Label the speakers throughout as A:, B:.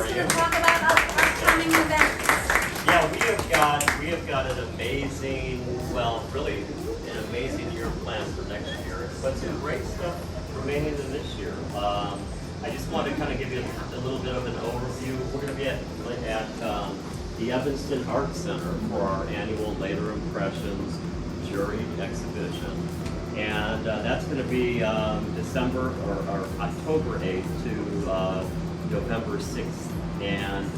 A: he's going to talk about upcoming events.
B: Yeah, we have got an amazing, well, really an amazing year planned for next year, but some great stuff remaining in this year. I just want to kind of give you a little bit of an overview. We're going to be at the Evanston Art Center for our annual Later Impressions Jury Exhibition. And that's going to be December or October 8th to November 6th. And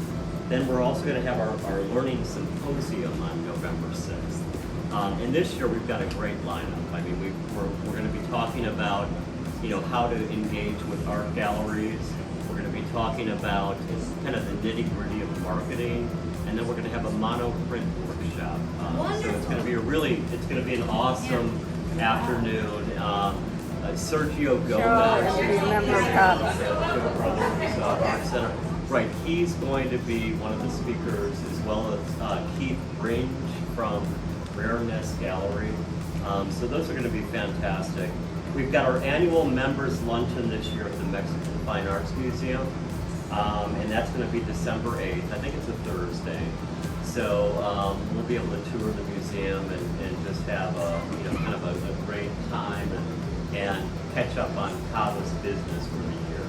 B: then we're also going to have our Learning Symposium on November 6th. And this year we've got a great lineup. I mean, we're going to be talking about, you know, how to engage with art galleries. We're going to be talking about kind of the nitty-gritty of marketing. And then we're going to have a monoprint workshop. So it's going to be it's going to be an awesome afternoon. Sergio Gomez, Art Center. Right, he's going to be one of the speakers, as well as Keith Gringe from Rareness Gallery. So those are going to be fantastic. We've got our annual members luncheon this year at the Mexican Fine Arts Museum, and that's going to be December 8th. I think it's a Thursday. So we'll be able to tour the museum and just have kind of a great time and catch up on CAVA's business for the year.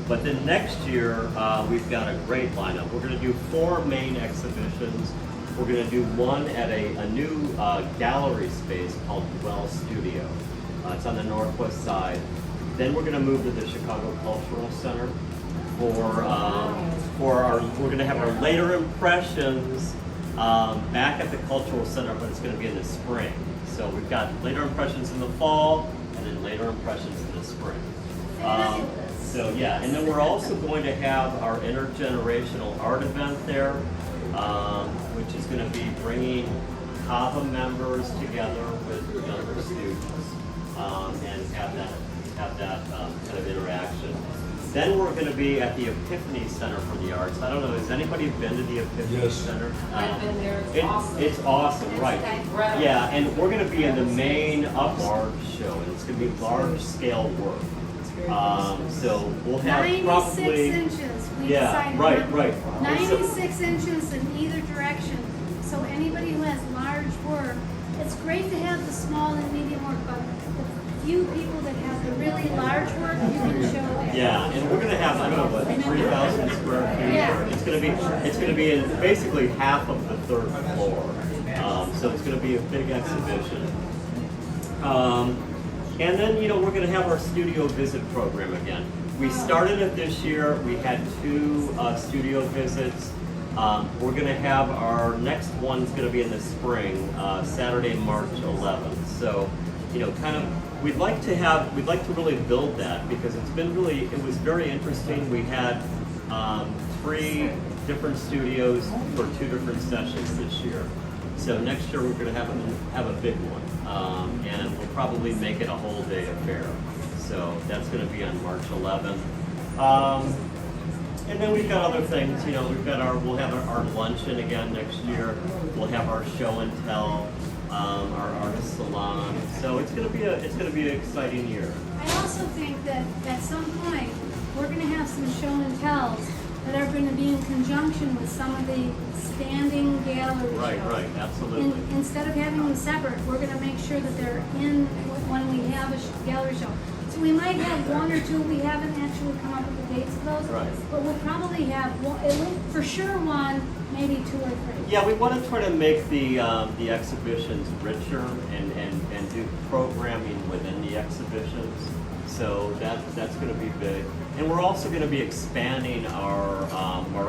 B: But then next year, we've got a great lineup. We're going to do 4 main exhibitions. We're going to do one at a new gallery space called Dwell Studio. It's on the northwest side. Then we're going to move to the Chicago Cultural Center we're going to have our Later Impressions back at the Cultural Center, but it's going to be in the spring. So we've got Later Impressions in the fall, and then Later Impressions in the spring. So yeah, and then we're also going to have our intergenerational art event there, which is going to be bringing CAVA members together with younger students and have that kind of interaction. Then we're going to be at the Epiphany Center for the Arts. I don't know, has anybody been to the Epiphany Center?
C: I've been there. It's awesome.
B: It's awesome, right?
C: Incredible.
B: Yeah, and we're going to be in the main large show, and it's going to be large scale work. So we'll have
A: 96
B: probably
A: inches. We
B: yeah,
A: decided
B: right.
A: 96 inches in either direction. So anybody who has large work, it's great to have the small and medium work, but the few people that have the really large work, you can show them.
B: Yeah, and we're going to have, I don't know, what, 3,000 square feet?
A: Yeah.
B: It's going to be in basically half of the third floor. So it's going to be a big exhibition. And then, we're going to have our studio visit program again. We started it this year. We had 2 studio visits. We're going to have our next one's going to be in the spring, Saturday, March 11th. So, we'd like to really build that because it was very interesting. We had 3 different studios for 2 different sessions this year. So next year we're going to have a big one, and we'll probably make it a whole day affair. So that's going to be on March 11th. And then we've got other things. We'll have our luncheon again next year. We'll have our show and tell, our artist salon. So it's going to be an exciting year.
A: I also think that at some point we're going to have some show and tells that are going to be in conjunction with some of the standing gallery shows.
B: Right, absolutely.
A: Instead of having them separate, we're going to make sure that they're in when we have a gallery show. So we might have 1 or 2. We haven't actually come up with the dates of those.
B: Right.
A: But we'll probably have for sure 1, maybe 2 or 3.
B: Yeah, we want to try to make the exhibitions richer and do programming within the exhibitions. So that's going to be big. And we're also going to be expanding our